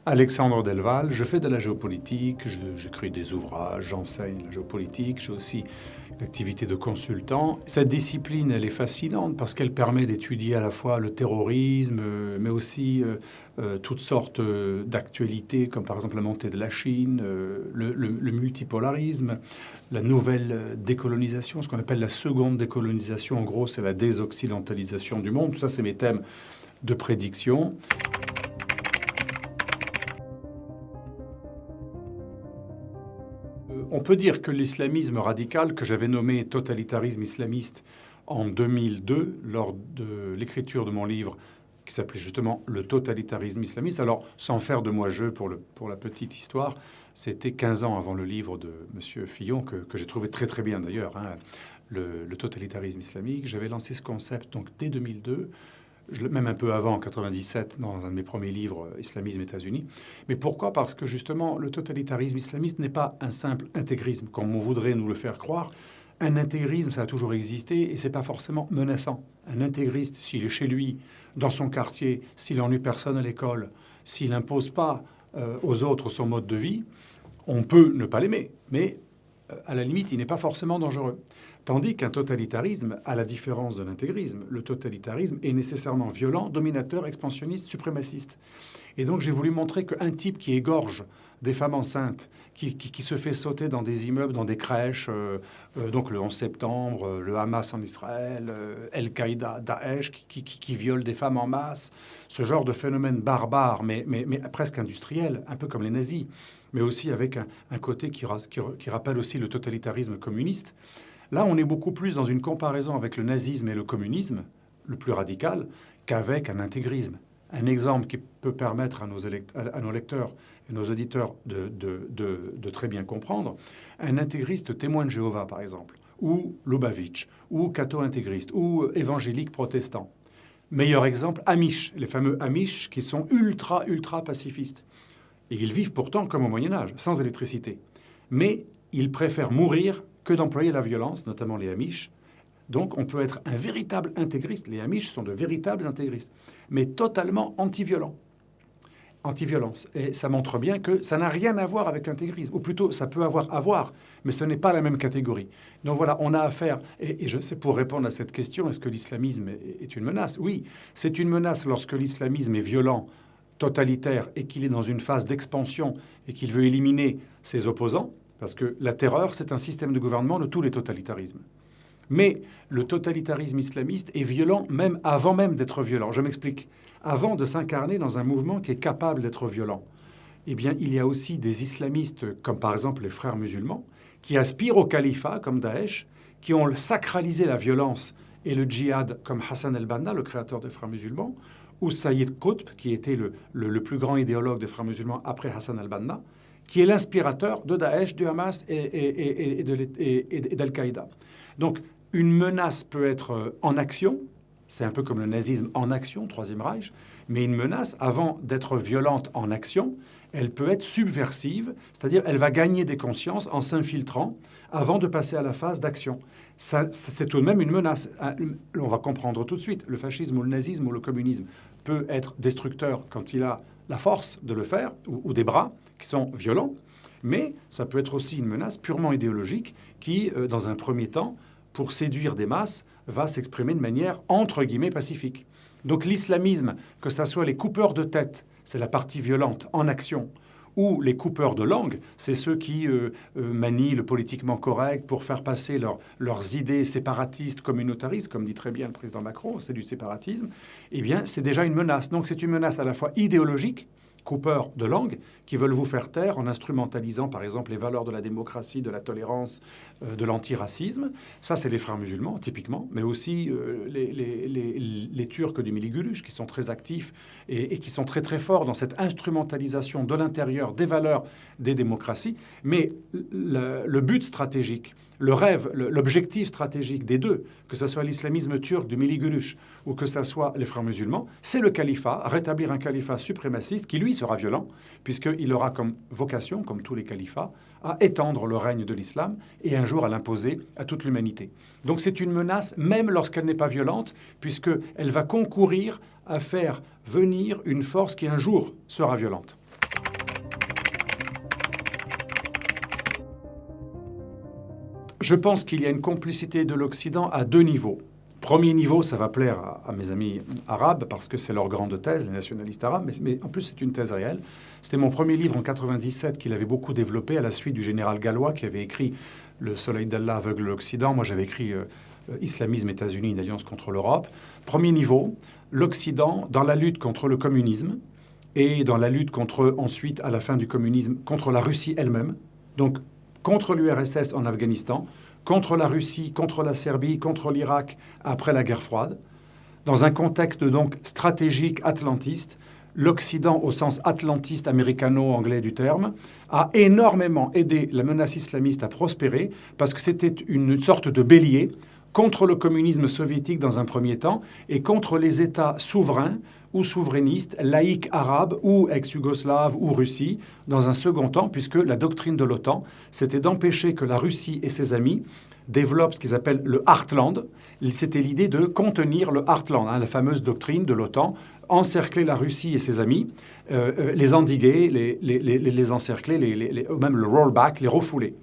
Alexandre Delval, je fais de la géopolitique, j'écris des ouvrages, j'enseigne la géopolitique, j'ai aussi l'activité de consultant. Cette discipline, elle est fascinante parce qu'elle permet d'étudier à la fois le terrorisme, mais aussi toutes sortes d'actualités, comme par exemple la montée de la Chine, le multipolarisme, la nouvelle décolonisation, ce qu'on appelle la seconde décolonisation. En gros, c'est la désoccidentalisation du monde. Tout ça, c'est mes thèmes de prédiction. On peut dire que l'islamisme radical, que j'avais nommé totalitarisme islamiste en 2002, lors de l'écriture de mon livre qui s'appelait justement Le totalitarisme islamiste. Alors, sans faire de moi jeu pour la petite histoire, c'était 15 ans avant le livre de M. Fillon, que j'ai trouvé très très bien d'ailleurs, hein, le totalitarisme islamique. J'avais lancé ce concept donc dès 2002. Même un peu avant, en 97, dans un de mes premiers livres, Islamisme États-Unis. Mais pourquoi? Parce que justement, le totalitarisme islamiste n'est pas un simple intégrisme, comme on voudrait nous le faire croire. Un intégrisme, ça a toujours existé et c'est pas forcément menaçant. Un intégriste, s'il est chez lui, dans son quartier, s'il ennuie personne à l'école, s'il n'impose pas aux autres son mode de vie, on peut ne pas l'aimer, mais à la limite, il n'est pas forcément dangereux. Tandis qu'un totalitarisme, à la différence de l'intégrisme, le totalitarisme est nécessairement violent, dominateur, expansionniste, suprémaciste. Et donc j'ai voulu montrer qu'un type qui égorge des femmes enceintes, qui se fait sauter dans des immeubles, dans des crèches, donc le 11 septembre, le Hamas en Israël, Al-Qaïda, Daesh, qui viole des femmes en masse, ce genre de phénomène barbare, mais presque industriel, un peu comme les nazis, mais aussi avec un côté qui rappelle aussi le totalitarisme communiste. Là, on est beaucoup plus dans une comparaison avec le nazisme et le communisme, le plus radical, qu'avec un intégrisme. Un exemple qui peut permettre à nos lecteurs et nos auditeurs de très bien comprendre, un intégriste témoin de Jéhovah, par exemple, ou Lubavitch, ou catho-intégriste, ou évangélique protestant. Meilleur exemple, Amish, les fameux Amish qui sont ultra pacifistes. Et ils vivent pourtant comme au Moyen-Âge, sans électricité. Mais ils préfèrent mourir que d'employer la violence, notamment les Amish. Donc on peut être un véritable intégriste. Les Amish sont de véritables intégristes, mais totalement anti-violents. Anti-violence. Et ça montre bien que ça n'a rien à voir avec l'intégrisme. Ou plutôt, ça peut avoir à voir, mais ce n'est pas la même catégorie. Donc voilà, on a affaire, et je sais pour répondre à cette question, est-ce que l'islamisme est une menace? Oui, c'est une menace lorsque l'islamisme est violent, totalitaire, et qu'il est dans une phase d'expansion, et qu'il veut éliminer ses opposants. Parce que la terreur, c'est un système de gouvernement de tous les totalitarismes. Mais le totalitarisme islamiste est violent même avant même d'être violent. Je m'explique. Avant de s'incarner dans un mouvement qui est capable d'être violent, eh bien, il y a aussi des islamistes, comme par exemple les frères musulmans, qui aspirent au califat, comme Daesh, qui ont sacralisé la violence et le djihad, comme Hassan el-Banna, le créateur des frères musulmans, ou Sayyid Qutb, qui était le plus grand idéologue des frères musulmans après Hassan el-Banna, qui est l'inspirateur de Daesh, du Hamas et d'Al-Qaïda. Donc, une menace peut être en action, c'est un peu comme le nazisme en action, Troisième Reich, mais une menace, avant d'être violente en action, elle peut être subversive, c'est-à-dire elle va gagner des consciences en s'infiltrant avant de passer à la phase d'action. C'est tout de même une menace. On va comprendre tout de suite, le fascisme ou le nazisme ou le communisme peut être destructeur quand il a la force de le faire, ou des bras qui sont violents, mais ça peut être aussi une menace purement idéologique qui, dans un premier temps, pour séduire des masses, va s'exprimer de manière entre guillemets pacifique. Donc l'islamisme, que ce soit les coupeurs de tête, c'est la partie violente en action, ou les coupeurs de langue, c'est ceux qui manient le politiquement correct pour faire passer leurs idées séparatistes, communautaristes, comme dit très bien le président Macron, c'est du séparatisme, eh bien c'est déjà une menace. Donc c'est une menace à la fois idéologique, coupeurs de langue, qui veulent vous faire taire en instrumentalisant, par exemple, les valeurs de la démocratie, de la tolérance, de l'antiracisme. Ça, c'est les frères musulmans, typiquement, mais aussi les Turcs du Miligulush, qui sont très actifs et qui sont très, très forts dans cette instrumentalisation de l'intérieur des valeurs des démocraties. Mais le but stratégique, le rêve, l'objectif stratégique des deux, que ce soit l'islamisme turc du Miligulush ou que ce soit les frères musulmans, c'est le califat, rétablir un califat suprémaciste qui, lui, sera violent, puisqu'il aura comme vocation, comme tous les califats, à étendre le règne de l'islam et un jour à l'imposer à toute l'humanité. Donc c'est une menace, même lorsqu'elle n'est pas violente, puisqu'elle va concourir à faire venir une force qui un jour sera violente. Je pense qu'il y a une complicité de l'Occident à deux niveaux. Premier niveau, ça va plaire à mes amis arabes parce que c'est leur grande thèse, les nationalistes arabes, mais en plus c'est une thèse réelle. C'était mon premier livre en 97 qu'il avait beaucoup développé à la suite du général gallois qui avait écrit Le soleil d'Allah aveugle l'Occident. Moi j'avais écrit Islamisme, États-Unis, une alliance contre l'Europe. Premier niveau, l'Occident dans la lutte contre le communisme et dans la lutte contre, ensuite, à la fin du communisme, contre la Russie elle-même. Donc contre l'URSS en Afghanistan, contre la Russie, contre la Serbie, contre l'Irak après la guerre froide. Dans un contexte donc stratégique atlantiste, l'Occident, au sens atlantiste américano-anglais du terme, a énormément aidé la menace islamiste à prospérer parce que c'était une sorte de bélier contre le communisme soviétique dans un premier temps et contre les États souverains ou souverainistes, laïcs arabes ou ex-yougoslaves ou Russie, dans un second temps, puisque la doctrine de l'OTAN, c'était d'empêcher que la Russie et ses amis développent ce qu'ils appellent le Heartland. C'était l'idée de contenir le Heartland, la fameuse doctrine de l'OTAN, encercler la Russie et ses amis, les endiguer, les encercler, même le rollback, les refouler.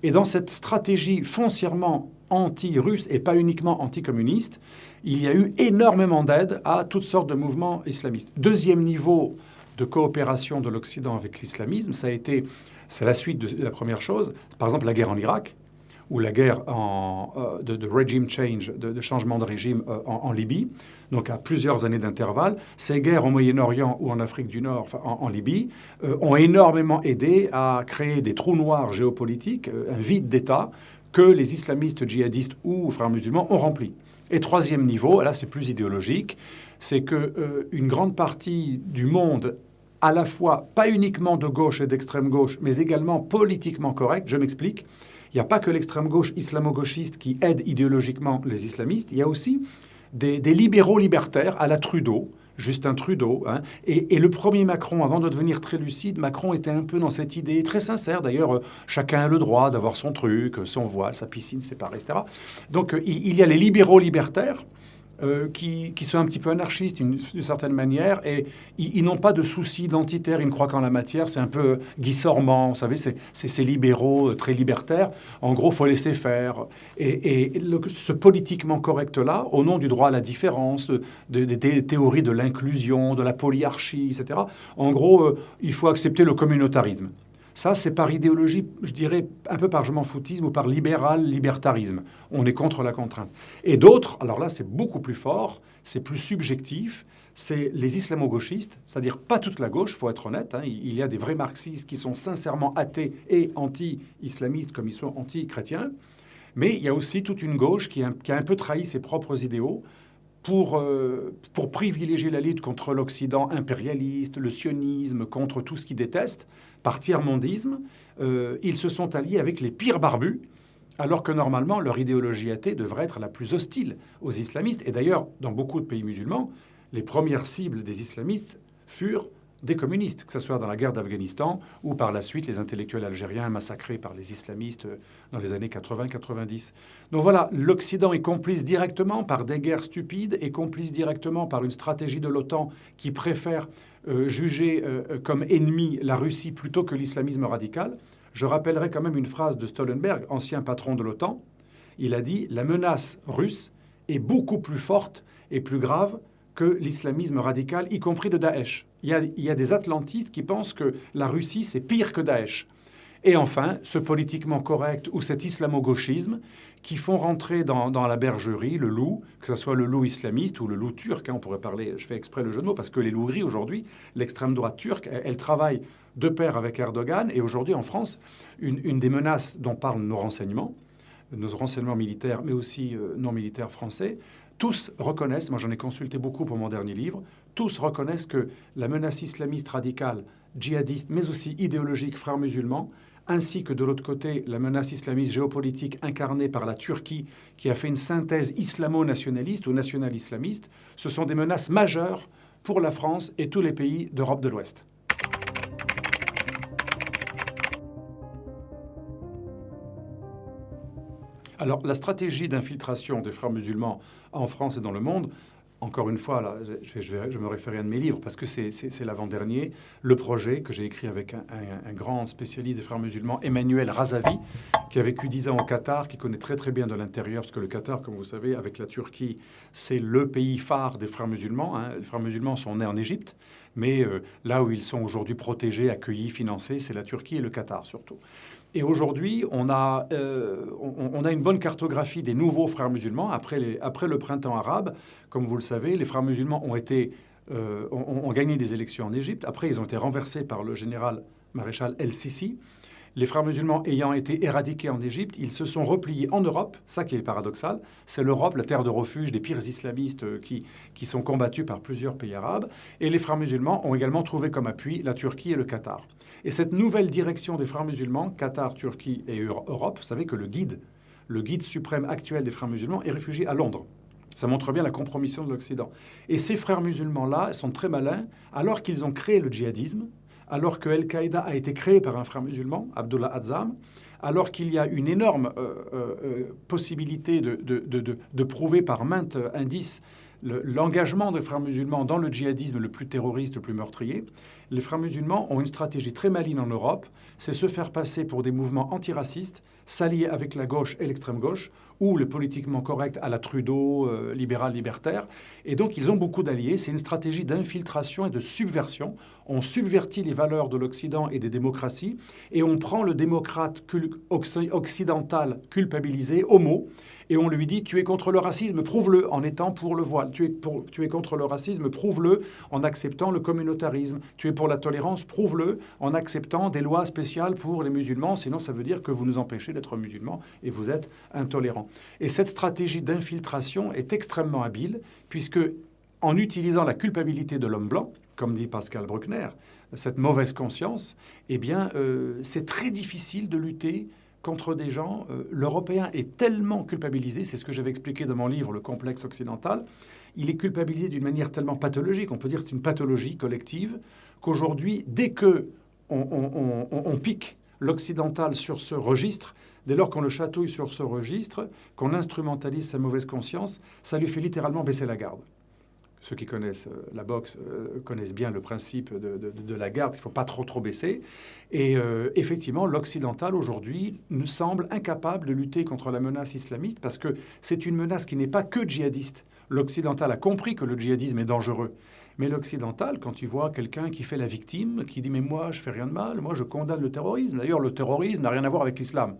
Et dans cette stratégie foncièrement anti-russe et pas uniquement anti-communiste, il y a eu énormément d'aide à toutes sortes de mouvements islamistes. Deuxième niveau de coopération de l'Occident avec l'islamisme, c'est la suite de la première chose. Par exemple, la guerre en Irak, ou la guerre de regime change, de changement de régime en Libye, donc à plusieurs années d'intervalle. Ces guerres au Moyen-Orient ou en Afrique du Nord, enfin en Libye, ont énormément aidé à créer des trous noirs géopolitiques, un vide d'État que les islamistes djihadistes ou frères musulmans ont rempli. Et troisième niveau, là c'est plus idéologique, c'est qu'une grande partie du monde, à la fois pas uniquement de gauche et d'extrême gauche, mais également politiquement correct, je m'explique. Il n'y a pas que l'extrême gauche islamo-gauchiste qui aide idéologiquement les islamistes, il y a aussi des libéraux libertaires à la Trudeau, Justin Trudeau. Et le premier Macron, avant de devenir très lucide, Macron était un peu dans cette idée, très sincère d'ailleurs, chacun a le droit d'avoir son truc, son voile, sa piscine séparée, etc. Donc il y a les libéraux libertaires, qui sont un petit peu anarchistes d'une certaine manière, et ils n'ont pas de souci identitaire, ils ne croient qu'en la matière, c'est un peu Guy Sormand, vous savez, c'est ces libéraux très libertaires, en gros, il faut laisser faire. Ce politiquement correct-là, au nom du droit à la différence, des théories de l'inclusion, de la polyarchie, etc., en gros, il faut accepter le communautarisme. Ça, c'est par idéologie, je dirais, un peu par je m'en foutisme ou par libertarisme. On est contre la contrainte. Et d'autres, alors là, c'est beaucoup plus fort, c'est plus subjectif, c'est les islamo-gauchistes, c'est-à-dire pas toute la gauche, il faut être honnête. Il y a des vrais marxistes qui sont sincèrement athées et anti-islamistes comme ils sont anti-chrétiens. Mais il y a aussi toute une gauche qui a un peu trahi ses propres idéaux pour privilégier la lutte contre l'Occident impérialiste, le sionisme, contre tout ce qu'ils détestent, par tiers-mondisme. Ils se sont alliés avec les pires barbus, alors que normalement, leur idéologie athée devrait être la plus hostile aux islamistes. Et d'ailleurs, dans beaucoup de pays musulmans, les premières cibles des islamistes furent des communistes, que ce soit dans la guerre d'Afghanistan ou par la suite les intellectuels algériens massacrés par les islamistes dans les années 80-90. Donc voilà, l'Occident est complice directement par des guerres stupides et complice directement par une stratégie de l'OTAN qui préfère juger comme ennemi la Russie plutôt que l'islamisme radical. Je rappellerai quand même une phrase de Stoltenberg, ancien patron de l'OTAN. Il a dit « La menace russe est beaucoup plus forte et plus grave que l'islamisme radical, y compris de Daesh. » Il y a des atlantistes qui pensent que la Russie, c'est pire que Daesh. Et enfin, ce politiquement correct ou cet islamo-gauchisme qui font rentrer dans la bergerie le loup, que ce soit le loup islamiste ou le loup turc. On pourrait parler, je fais exprès le jeu de mots, parce que les loups-gris aujourd'hui, l'extrême droite turque, elle travaille de pair avec Erdogan. Et aujourd'hui, en France, une des menaces dont parlent nos renseignements militaires, mais aussi non militaires français, tous reconnaissent, moi j'en ai consulté beaucoup pour mon dernier livre, tous reconnaissent que la menace islamiste radicale, djihadiste, mais aussi idéologique, frères musulmans, ainsi que de l'autre côté la menace islamiste géopolitique incarnée par la Turquie, qui a fait une synthèse islamo-nationaliste ou national-islamiste, ce sont des menaces majeures pour la France et tous les pays d'Europe de l'Ouest. Alors, la stratégie d'infiltration des frères musulmans en France et dans le monde, encore une fois, là, je vais me référer à un de mes livres parce que c'est l'avant-dernier, Le Projet, que j'ai écrit avec un grand spécialiste des frères musulmans, Emmanuel Razavi, qui a vécu 10 ans au Qatar, qui connaît très très bien de l'intérieur, parce que le Qatar, comme vous savez, avec la Turquie, c'est le pays phare des frères musulmans, hein. Les frères musulmans sont nés en Égypte, mais là où ils sont aujourd'hui protégés, accueillis, financés, c'est la Turquie et le Qatar surtout. Et aujourd'hui, on a une bonne cartographie des nouveaux frères musulmans après le printemps arabe. Comme vous le savez, les frères musulmans ont gagné des élections en Égypte. Après, ils ont été renversés par le général maréchal El-Sisi. Les frères musulmans ayant été éradiqués en Égypte, ils se sont repliés en Europe. Ça qui est paradoxal, c'est l'Europe, la terre de refuge des pires islamistes qui sont combattus par plusieurs pays arabes. Et les frères musulmans ont également trouvé comme appui la Turquie et le Qatar. Et cette nouvelle direction des frères musulmans, Qatar, Turquie et Europe, vous savez que le guide suprême actuel des frères musulmans est réfugié à Londres. Ça montre bien la compromission de l'Occident. Et ces frères musulmans-là sont très malins, alors qu'ils ont créé le djihadisme, alors que Al-Qaïda a été créé par un frère musulman, Abdullah Azzam, alors qu'il y a une énorme possibilité de prouver par maintes indices l'engagement des frères musulmans dans le djihadisme le plus terroriste, le plus meurtrier. Les frères musulmans ont une stratégie très maligne en Europe, c'est se faire passer pour des mouvements antiracistes, s'allier avec la gauche et l'extrême gauche, ou le politiquement correct à la Trudeau, libéral, libertaire. Et donc, ils ont beaucoup d'alliés. C'est une stratégie d'infiltration et de subversion. On subvertit les valeurs de l'Occident et des démocraties, et on prend le démocrate occidental culpabilisé au mot, et on lui dit « tu es contre le racisme, prouve-le en étant pour le voile. Tu es contre le racisme, prouve-le en acceptant le communautarisme. Tu es pour la tolérance, prouve-le en acceptant des lois spéciales pour les musulmans. Sinon, ça veut dire que vous nous empêchez d'être musulmans et vous êtes intolérants. » Et cette stratégie d'infiltration est extrêmement habile, puisque en utilisant la culpabilité de l'homme blanc, comme dit Pascal Bruckner, cette mauvaise conscience, eh bien, c'est très difficile de lutter contre des gens. L'Européen est tellement culpabilisé, c'est ce que j'avais expliqué dans mon livre, Le complexe occidental, il est culpabilisé d'une manière tellement pathologique, on peut dire que c'est une pathologie collective, qu'aujourd'hui, dès que on pique l'occidental sur ce registre, dès lors qu'on le chatouille sur ce registre, qu'on instrumentalise sa mauvaise conscience, ça lui fait littéralement baisser la garde. Ceux qui connaissent la boxe connaissent bien le principe de la garde, il ne faut pas trop baisser. Et effectivement, l'occidental aujourd'hui nous semble incapable de lutter contre la menace islamiste parce que c'est une menace qui n'est pas que djihadiste. L'occidental a compris que le djihadisme est dangereux. Mais l'occidental, quand il voit quelqu'un qui fait la victime, qui dit « mais moi, je fais rien de mal, moi, je condamne le terrorisme ». D'ailleurs, le terrorisme n'a rien à voir avec l'islam.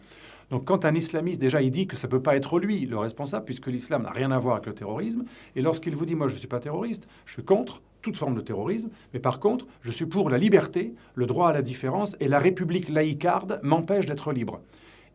Donc quand un islamiste, déjà, il dit que ça ne peut pas être lui le responsable, puisque l'islam n'a rien à voir avec le terrorisme, et lorsqu'il vous dit « moi, je ne suis pas terroriste, je suis contre toute forme de terrorisme, mais par contre, je suis pour la liberté, le droit à la différence, et la république laïcarde m'empêche d'être libre »,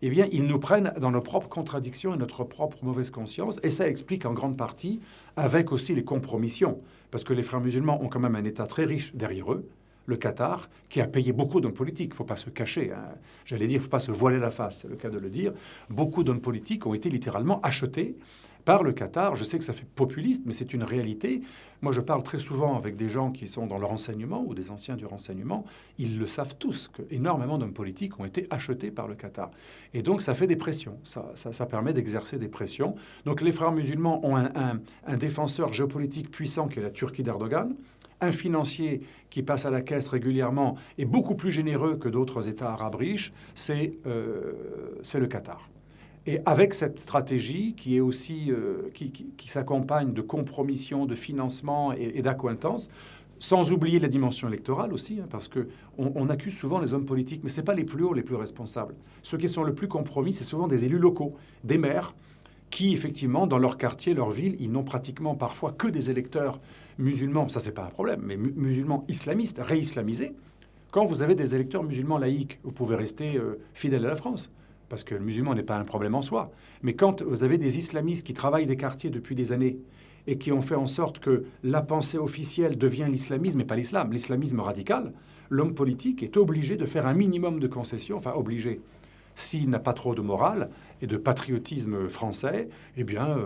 eh bien, ils nous prennent dans nos propres contradictions et notre propre mauvaise conscience, et ça explique en grande partie, avec aussi les compromissions, parce que les frères musulmans ont quand même un État très riche derrière eux, le Qatar, qui a payé beaucoup d'hommes politiques. Il ne faut pas se cacher, hein. J'allais dire, il ne faut pas se voiler la face, c'est le cas de le dire. Beaucoup d'hommes politiques ont été littéralement achetés par le Qatar. Je sais que ça fait populiste, mais c'est une réalité. Moi, je parle très souvent avec des gens qui sont dans le renseignement ou des anciens du renseignement. Ils le savent tous, qu'énormément d'hommes politiques ont été achetés par le Qatar. Et donc, ça fait des pressions. Ça permet d'exercer des pressions. Donc, les frères musulmans ont un défenseur géopolitique puissant qui est la Turquie d'Erdogan, un financier qui passe à la caisse régulièrement et beaucoup plus généreux que d'autres États arabes riches, c'est le Qatar. Et avec cette stratégie qui est aussi qui s'accompagne de compromission, de financement et d'accointance, sans oublier la dimension électorale aussi, hein, parce qu'on accuse souvent les hommes politiques, mais ce n'est pas les plus hauts, les plus responsables. Ceux qui sont le plus compromis, c'est souvent des élus locaux, des maires, qui, effectivement, dans leur quartier, leur ville, ils n'ont pratiquement parfois que des électeurs musulmans, ça c'est pas un problème, mais musulmans islamistes, réislamisés. Quand vous avez des électeurs musulmans laïcs, vous pouvez rester fidèle à la France, parce que le musulman n'est pas un problème en soi. Mais quand vous avez des islamistes qui travaillent des quartiers depuis des années et qui ont fait en sorte que la pensée officielle devient l'islamisme et pas l'islam, l'islamisme radical, l'homme politique est obligé de faire un minimum de concessions, enfin obligé. S'il n'a pas trop de morale et de patriotisme français, eh bien,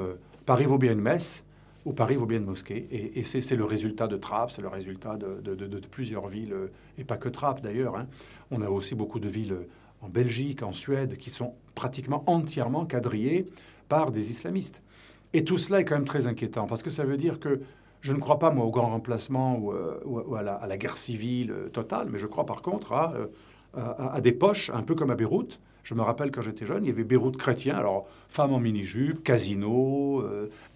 Paris vaut bien une messe ou Paris vaut bien une mosquée. Et c'est le résultat de Trappes, c'est le résultat de plusieurs villes, et pas que Trappes d'ailleurs, hein. On a aussi beaucoup de villes en Belgique, en Suède, qui sont pratiquement entièrement quadrillées par des islamistes. Et tout cela est quand même très inquiétant, parce que ça veut dire que je ne crois pas, moi, au grand remplacement ou à la guerre civile totale, mais je crois par contre à des poches, un peu comme à Beyrouth. Je me rappelle quand j'étais jeune, il y avait Beyrouth chrétien, alors femmes en mini-jupe, casino,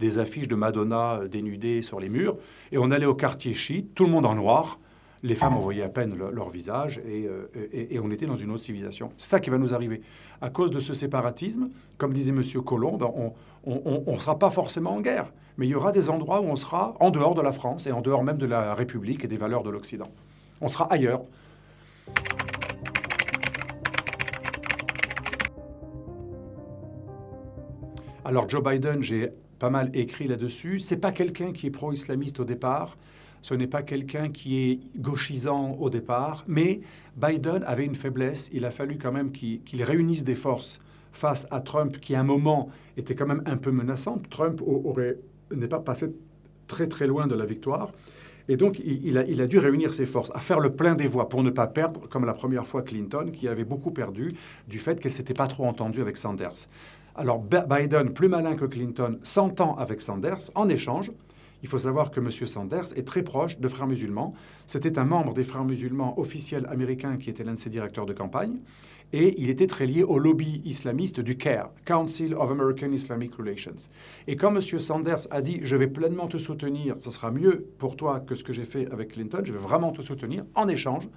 des affiches de Madonna dénudées sur les murs, et on allait au quartier chiite, tout le monde en noir, les femmes, on voyait à peine leur visage et on était dans une autre civilisation. C'est ça qui va nous arriver. À cause de ce séparatisme, comme disait M. Colomb, ben, on ne sera pas forcément en guerre, mais il y aura des endroits où on sera en dehors de la France et en dehors même de la République et des valeurs de l'Occident. On sera ailleurs. Alors Joe Biden, j'ai pas mal écrit là-dessus. C'est pas quelqu'un qui est pro-islamiste au départ. Ce n'est pas quelqu'un qui est gauchisant au départ, mais Biden avait une faiblesse. Il a fallu quand même qu'il réunisse des forces face à Trump, qui à un moment était quand même un peu menaçant. Trump n'est pas passé très très loin de la victoire. Et donc, il a dû réunir ses forces, à faire le plein des voix pour ne pas perdre, comme la première fois Clinton, qui avait beaucoup perdu du fait qu'elle ne s'était pas trop entendue avec Sanders. Alors, Biden, plus malin que Clinton, s'entend avec Sanders en échange. Il faut savoir que M. Sanders est très proche de Frères musulmans. C'était un membre des Frères musulmans officiels américains qui était l'un de ses directeurs de campagne. Et il était très lié au lobby islamiste du CAIR, Council of American Islamic Relations. Et quand M. Sanders a dit « je vais pleinement te soutenir, ce sera mieux pour toi que ce que j'ai fait avec Clinton, je vais vraiment te soutenir, en échange,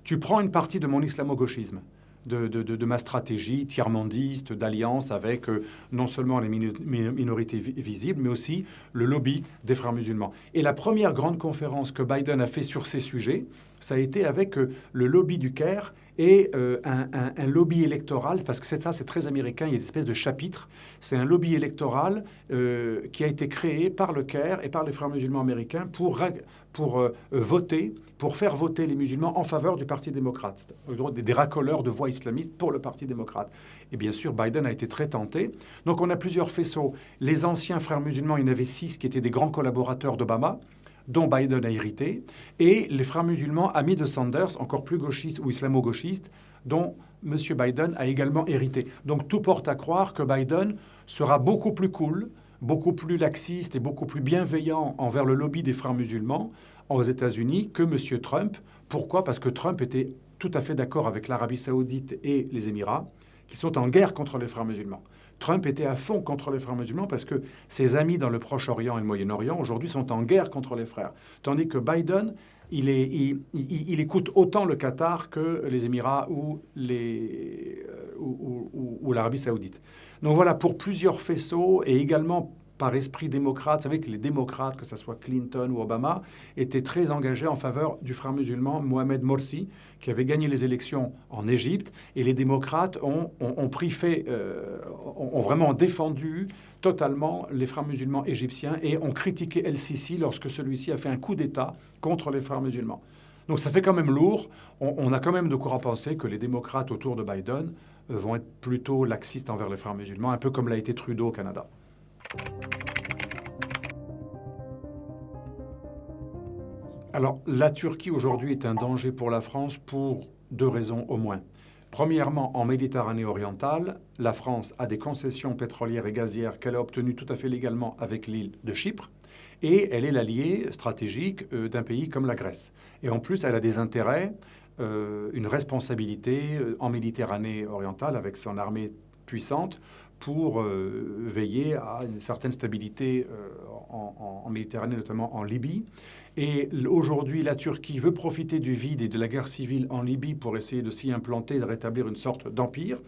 tu prends une partie de mon islamo-gauchisme ». De ma stratégie tiers-mondiste, d'alliance avec non seulement les minorités visibles, mais aussi le lobby des Frères musulmans. Et la première grande conférence que Biden a fait sur ces sujets, ça a été avec le lobby du CAIR et un lobby électoral, parce que c'est très américain, il y a des espèces de chapitres. C'est un lobby électoral qui a été créé par le CAIR et par les Frères musulmans américains pour voter, pour faire voter les musulmans en faveur du Parti démocrate, des racoleurs de voix islamistes pour le Parti démocrate. Et bien sûr, Biden a été très tenté. Donc on a plusieurs faisceaux. Les anciens Frères musulmans, il y en avait 6 qui étaient des grands collaborateurs d'Obama, dont Biden a hérité, et les Frères musulmans amis de Sanders, encore plus gauchistes ou islamo-gauchistes, dont M. Biden a également hérité. Donc tout porte à croire que Biden sera beaucoup plus cool, beaucoup plus laxiste et beaucoup plus bienveillant envers le lobby des Frères musulmans aux États-Unis que M. Trump. Pourquoi? Parce que Trump était tout à fait d'accord avec l'Arabie saoudite et les Émirats, qui sont en guerre contre les Frères musulmans. Trump était à fond contre les Frères musulmans parce que ses amis dans le Proche-Orient et le Moyen-Orient, aujourd'hui, sont en guerre contre les frères. Tandis que Biden, il écoute autant le Qatar que les Émirats ou l'Arabie saoudite. Donc voilà, pour plusieurs faisceaux et également par esprit démocrate. Vous savez que les démocrates, que ce soit Clinton ou Obama, étaient très engagés en faveur du frère musulman Mohamed Morsi, qui avait gagné les élections en Égypte. Et les démocrates ont vraiment défendu totalement les frères musulmans égyptiens et ont critiqué El-Sisi lorsque celui-ci a fait un coup d'État contre les frères musulmans. Donc ça fait quand même lourd. On a quand même de quoi penser que les démocrates autour de Biden vont être plutôt laxistes envers les frères musulmans, un peu comme l'a été Trudeau au Canada. Alors, la Turquie aujourd'hui est un danger pour la France pour 2 raisons au moins. Premièrement, en Méditerranée orientale, la France a des concessions pétrolières et gazières qu'elle a obtenues tout à fait légalement avec l'île de Chypre, et elle est l'alliée stratégique d'un pays comme la Grèce. Et en plus, elle a des intérêts, une responsabilité en Méditerranée orientale avec son armée puissante pour veiller à une certaine stabilité en Méditerranée, notamment en Libye. Et aujourd'hui, la Turquie veut profiter du vide et de la guerre civile en Libye pour essayer de s'y implanter, de rétablir une sorte d'empire.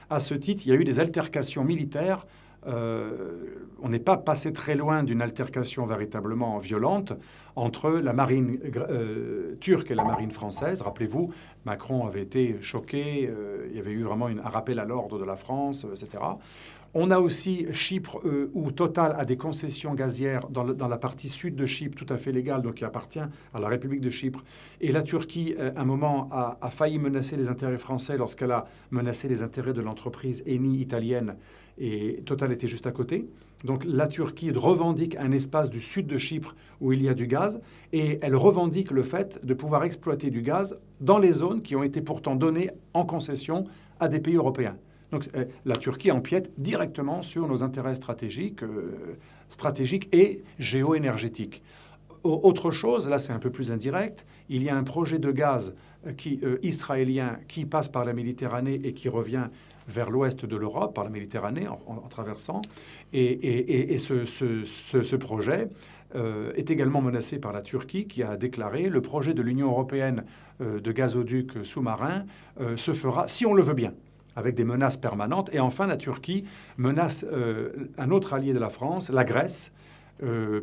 À ce titre, il y a eu des altercations militaires. On n'est pas passé très loin d'une altercation véritablement violente entre la marine turque et la marine française. Rappelez-vous, Macron avait été choqué, il y avait eu vraiment un rappel à l'ordre de la France, etc. On a aussi Chypre, où Total a des concessions gazières dans la partie sud de Chypre, tout à fait légale, donc qui appartient à la République de Chypre. Et la Turquie, à un moment, a failli menacer les intérêts français lorsqu'elle a menacé les intérêts de l'entreprise Eni italienne. Et Total était juste à côté. Donc la Turquie revendique un espace du sud de Chypre où il y a du gaz. Et elle revendique le fait de pouvoir exploiter du gaz dans les zones qui ont été pourtant données en concession à des pays européens. Donc la Turquie empiète directement sur nos intérêts stratégiques et géoénergétiques. Autre chose, là c'est un peu plus indirect, il y a un projet de gaz israélien qui passe par la Méditerranée et qui revient vers l'ouest de l'Europe, par la Méditerranée en traversant. Et ce projet est également menacé par la Turquie qui a déclaré le projet de l'Union européenne de gazoduc sous-marin se fera si on le veut bien, avec des menaces permanentes. Et enfin, la Turquie menace un autre allié de la France, la Grèce,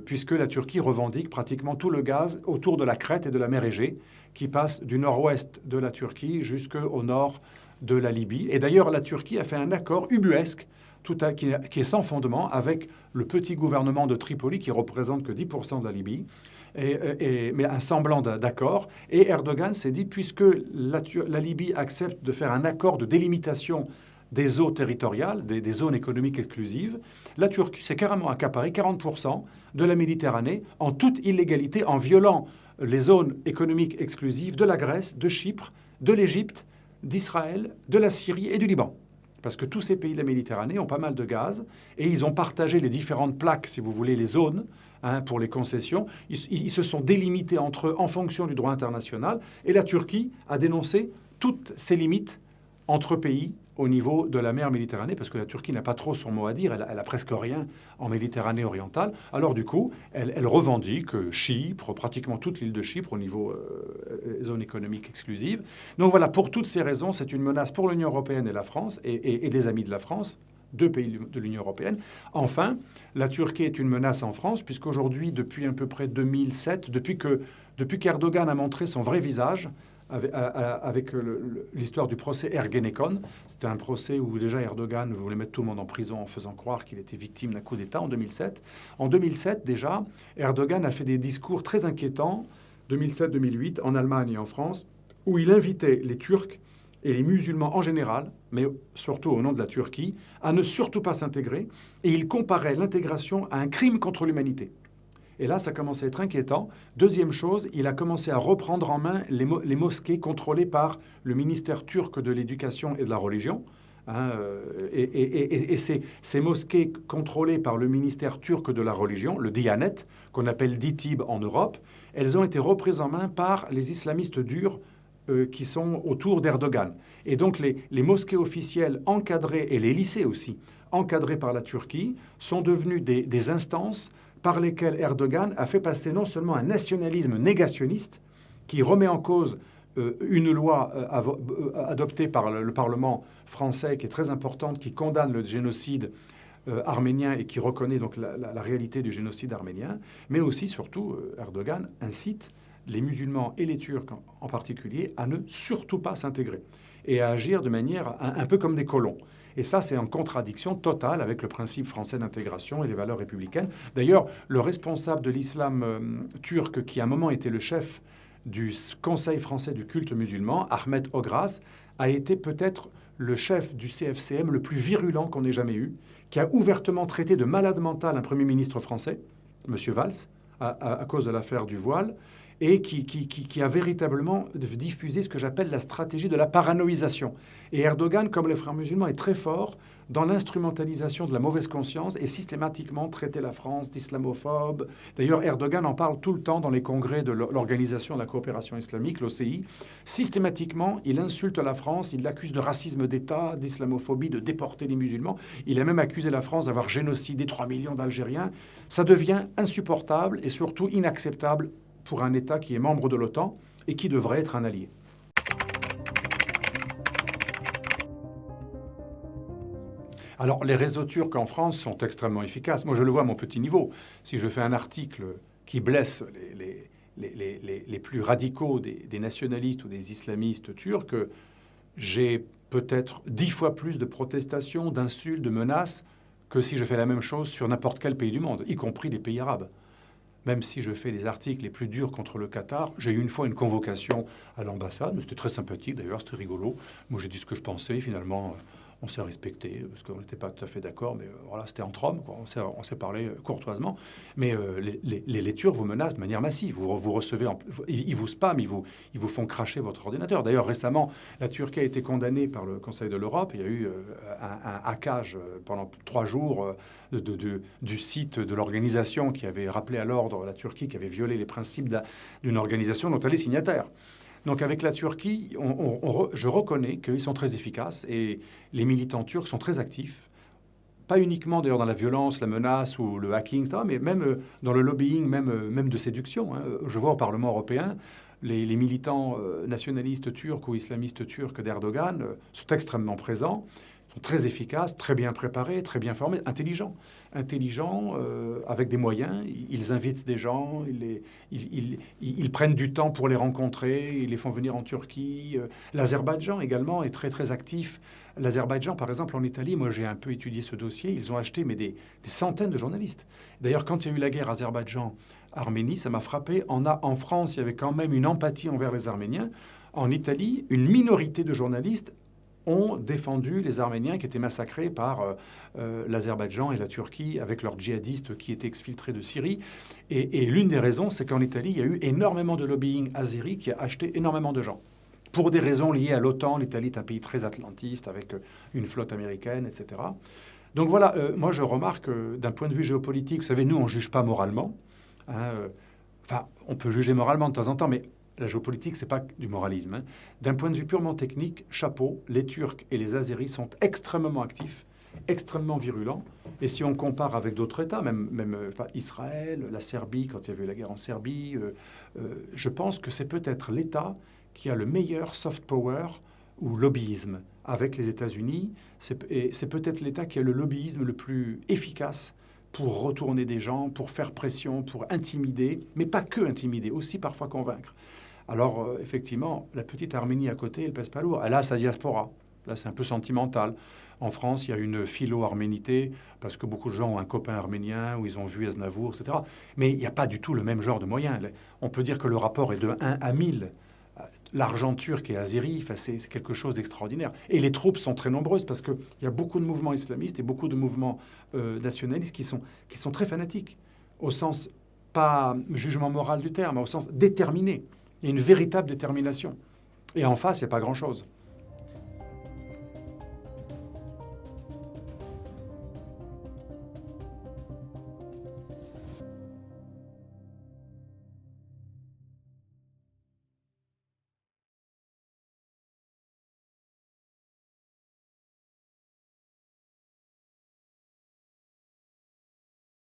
puisque la Turquie revendique pratiquement tout le gaz autour de la Crète et de la mer Égée, qui passe du nord-ouest de la Turquie jusqu'au nord de la Libye. Et d'ailleurs, la Turquie a fait un accord ubuesque qui est sans fondement avec le petit gouvernement de Tripoli, qui représente que 10% de la Libye, mais un semblant d'accord. Et Erdogan s'est dit, puisque la Libye accepte de faire un accord de délimitation des eaux territoriales, des zones économiques exclusives, la Turquie s'est carrément accaparé 40% de la Méditerranée en toute illégalité, en violant les zones économiques exclusives de la Grèce, de Chypre, de l'Égypte, d'Israël, de la Syrie et du Liban. Parce que tous ces pays de la Méditerranée ont pas mal de gaz et ils ont partagé les différentes plaques, si vous voulez, les zones pour les concessions. Ils se sont délimités entre eux en fonction du droit international et la Turquie a dénoncé toutes ces limites entre pays au niveau de la mer Méditerranée, parce que la Turquie n'a pas trop son mot à dire, elle a presque rien en Méditerranée orientale. Alors du coup, elle revendique Chypre, pratiquement toute l'île de Chypre au niveau zone économique exclusive. Donc voilà, pour toutes ces raisons, c'est une menace pour l'Union européenne et la France, et les amis de la France, deux pays de l'Union européenne. Enfin, la Turquie est une menace en France, puisqu'aujourd'hui, depuis à peu près 2007, depuis qu'Erdogan a montré son vrai visage, avec l'histoire du procès Ergenekon. C'était un procès où déjà Erdogan voulait mettre tout le monde en prison en faisant croire qu'il était victime d'un coup d'État en 2007. En 2007, déjà, Erdogan a fait des discours très inquiétants, 2007-2008, en Allemagne et en France, où il invitait les Turcs et les musulmans en général, mais surtout au nom de la Turquie, à ne surtout pas s'intégrer, et il comparait l'intégration à un crime contre l'humanité. Et là, ça commence à être inquiétant. Deuxième chose, il a commencé à reprendre en main les mosquées contrôlées par le ministère turc de l'Éducation et de la Religion. Et ces mosquées contrôlées par le ministère turc de la Religion, le Diyanet, qu'on appelle DİTİB en Europe, elles ont été reprises en main par les islamistes durs qui sont autour d'Erdogan. Et donc les mosquées officielles encadrées, et les lycées aussi, encadrés par la Turquie, sont devenus des instances par lesquelles Erdogan a fait passer non seulement un nationalisme négationniste qui remet en cause une loi adoptée par le Parlement français qui est très importante, qui condamne le génocide arménien et qui reconnaît donc la réalité du génocide arménien, mais aussi, surtout, Erdogan incite les musulmans et les Turcs en particulier à ne surtout pas s'intégrer et à agir de manière un peu comme des colons. Et ça, c'est en contradiction totale avec le principe français d'intégration et les valeurs républicaines. D'ailleurs, le responsable de l'islam turc, qui à un moment était le chef du Conseil français du culte musulman, Ahmet Ogras, a été peut-être le chef du CFCM le plus virulent qu'on ait jamais eu, qui a ouvertement traité de malade mental un Premier ministre français, M. Valls, à cause de l'affaire du voile, et qui a véritablement diffusé ce que j'appelle la stratégie de la paranoïsation. Et Erdogan, comme les frères musulmans, est très fort dans l'instrumentalisation de la mauvaise conscience et systématiquement traiter la France d'islamophobe. D'ailleurs, Erdogan en parle tout le temps dans les congrès de l'Organisation de la coopération islamique, l'OCI. Systématiquement, il insulte la France, il l'accuse de racisme d'État, d'islamophobie, de déporter les musulmans. Il a même accusé la France d'avoir génocidé 3 millions d'Algériens. Ça devient insupportable et surtout inacceptable pour un État qui est membre de l'OTAN et qui devrait être un allié. Alors, les réseaux turcs en France sont extrêmement efficaces. Moi, je le vois à mon petit niveau. Si je fais un article qui blesse les plus radicaux des nationalistes ou des islamistes turcs, j'ai peut-être 10 fois plus de protestations, d'insultes, de menaces que si je fais la même chose sur n'importe quel pays du monde, y compris des pays arabes. Même si je fais les articles les plus durs contre le Qatar, j'ai eu une fois une convocation à l'ambassade, mais c'était très sympathique d'ailleurs, c'était rigolo. Moi j'ai dit ce que je pensais, finalement On s'est respecté parce qu'on n'était pas tout à fait d'accord, mais voilà, c'était entre hommes, quoi. On s'est parlé courtoisement. Mais les Turcs vous menacent de manière massive. Vous recevez, ils vous spamment, ils vous font cracher votre ordinateur. D'ailleurs, récemment, la Turquie a été condamnée par le Conseil de l'Europe. Il y a eu un hackage pendant 3 jours du site de l'organisation qui avait rappelé à l'ordre la Turquie, qui avait violé les principes d'une organisation dont elle est signataire. Donc avec la Turquie, je reconnais qu'ils sont très efficaces et les militants turcs sont très actifs. Pas uniquement d'ailleurs dans la violence, la menace ou le hacking, etc., mais même dans le lobbying, même de séduction. Je vois au Parlement européen, les militants nationalistes turcs ou islamistes turcs d'Erdogan sont extrêmement présents, sont très efficaces, très bien préparés, très bien formés, intelligents, avec des moyens. Ils invitent des gens, ils prennent du temps pour les rencontrer, ils les font venir en Turquie. L'Azerbaïdjan également est très très actif. L'Azerbaïdjan, par exemple, en Italie, moi j'ai un peu étudié ce dossier, ils ont acheté des centaines de journalistes. D'ailleurs, quand il y a eu la guerre Azerbaïdjan-Arménie, ça m'a frappé. En France, il y avait quand même une empathie envers les Arméniens. En Italie, une minorité de journalistes ont défendu les Arméniens qui étaient massacrés par l'Azerbaïdjan et la Turquie avec leurs djihadistes qui étaient exfiltrés de Syrie. Et l'une des raisons, c'est qu'en Italie, il y a eu énormément de lobbying azéri qui a acheté énormément de gens. Pour des raisons liées à l'OTAN, l'Italie est un pays très atlantiste avec une flotte américaine, etc. Donc voilà, moi je remarque d'un point de vue géopolitique, vous savez, nous on ne juge pas moralement. Enfin, on peut juger moralement de temps en temps, mais la géopolitique, ce n'est pas du moralisme. D'un point de vue purement technique, chapeau, les Turcs et les Azéris sont extrêmement actifs, extrêmement virulents. Et si on compare avec d'autres États, même Israël, la Serbie, quand il y avait eu la guerre en Serbie, je pense que c'est peut-être l'État qui a le meilleur soft power ou lobbyisme avec les États-Unis. C'est peut-être l'État qui a le lobbyisme le plus efficace pour retourner des gens, pour faire pression, pour intimider, mais pas que intimider, aussi parfois convaincre. Alors, effectivement, la petite Arménie à côté, elle pèse pas lourd. Elle a sa diaspora. Là, c'est un peu sentimental. En France, il y a une philo-arménité, parce que beaucoup de gens ont un copain arménien, ou ils ont vu Aznavour, etc. Mais il n'y a pas du tout le même genre de moyens. On peut dire que le rapport est de 1 à 1000. L'argent turc et azéri, c'est quelque chose d'extraordinaire. Et les troupes sont très nombreuses, parce qu'il y a beaucoup de mouvements islamistes et beaucoup de mouvements nationalistes qui sont très fanatiques, au sens, pas jugement moral du terme, mais au sens déterminé. Il y a une véritable détermination. Et en face, il n'y a pas grand-chose.